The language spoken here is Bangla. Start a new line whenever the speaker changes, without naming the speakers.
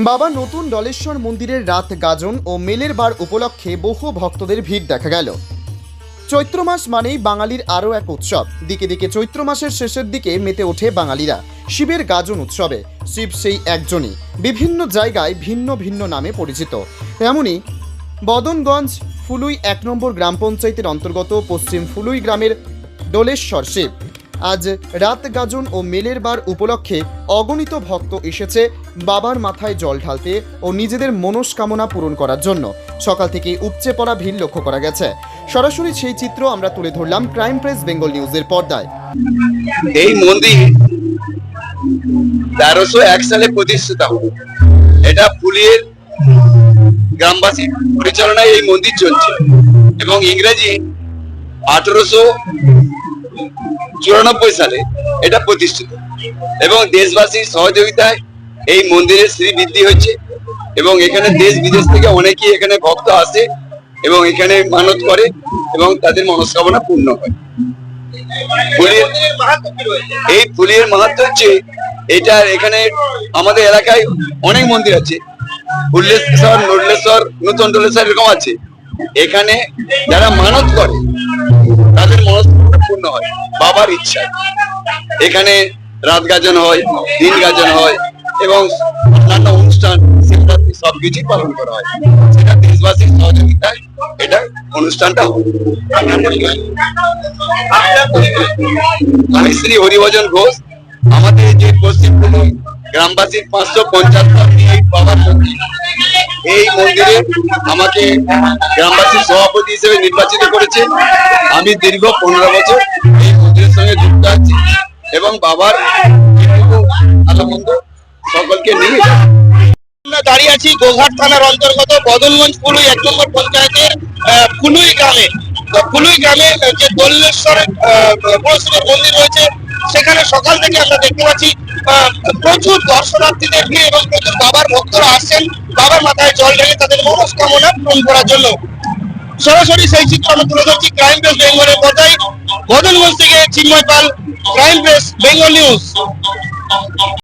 বাবা নতুন ডলেশ্বর মন্দিরের রাত গাজন ও মেলের বার উপলক্ষে বহু ভক্তদের ভিড় দেখা গেল। চৈত্র মাস মানেই বাঙালির আরও এক উৎসব। দিকে দিকে চৈত্র মাসের শেষের দিকে মেতে ওঠে বাঙালিরা শিবের গাজন উৎসবে। শিব সেই একজনই, বিভিন্ন জায়গায় ভিন্ন ভিন্ন নামে পরিচিত। এমনই বদনগঞ্জ ফুলুই ১ নম্বর গ্রাম পঞ্চায়েতের অন্তর্গত পশ্চিম ফুলুই গ্রামের ডলেশ্বর শিব। আজ রাত গাজন ও মেলের বার উপলক্ষে অগণিত ভক্ত এসেছে বাবার মাথায় জল ঢালতে ও নিজেদের মনস্কামনা পূরণ করার জন্য। সকাল থেকে উপচে পড়া ভিড় লক্ষ্য করা গেছে। সরাসরি সেই চিত্র আমরা তুলে ধরলাম ক্রাইম প্রেস বেঙ্গল নিউজের পর্দায়।
এই মন্দির 1301 সালে প্রতিষ্ঠিত হয়। এটা ফুলিয়ের গ্রামবাসীর পরিচালনায় এই মন্দির চলছে এবং ইংরেজি 1894 সালে এটা প্রতিষ্ঠিত এবং দেশবাসীর সহযোগিতায় এই মন্দিরের শ্রীবৃদ্ধি হচ্ছে এবং এখানে দেশ বিদেশ থেকে অনেকেই এখানে ভক্ত আসে এবং এখানে মানত করে এবং তাদের মনস্কামনা পূর্ণ হয়। এই ফুলিয়ের মাহাত্ম্য হচ্ছে এটা, এখানে আমাদের এলাকায় অনেক মন্দির আছে, ফুলেশ্বর, নড়লেশ্বর, নতুন ডলেশ্বর এরকম আছে। এখানে যারা মানত করে তাদের মনস্কামনা পূর্ণ হয় বাবার ইচ্ছা। এখানে রাত গাজন হয়, দিন গাজন হয় এবং অন্যান্য অনুষ্ঠান শিবরাত্রি সবকিছুই পালন করা হয়। সেটা দেশবাসীর সহযোগিতায় এটা অনুষ্ঠানটা হয়। আমি শ্রী হরিভজন ঘোষ। আমাদের যে পশ্চিম ফুলুই গ্রামবাসীর 550 নিয়ে বাবার মন্দির, এই মন্দিরে আমাকে গ্রামবাসীর সভাপতি হিসেবে নির্বাচিত করেছে। আমি দীর্ঘ 15 বছর এই মন্দিরের সঙ্গে যুক্ত আছি এবং বাবার ভালো মন্দ সকলকে নিয়ে
আমরা দাঁড়িয়ে আছি গোঘাট থানার অন্তর্গত বদনগঞ্জ ফুলুই 1 নম্বর পঞ্চায়েতের ফুলুই গ্রামে। ফুলুই গ্রামে যে দোলেশ্বরের মন্দির রয়েছে, সেখানে সকাল থেকে আমরা দেখতে পাচ্ছি প্রচুর দর্শনার্থীদের ভিড় এবং প্রচুর বাবার ভক্তরা আসছেন বাবার মাথায় জল ঢেলে তাদের মনস্কামনা পূরণ করার জন্য। সরাসরি সেই চিত্র আমরা তুলে ধরছি ক্রাইম প্রেস বেঙ্গলের পর্দায়। বদনগঞ্জ থেকে চিন্ময় পাল, ক্রাইম প্রেস বেঙ্গল নিউজ।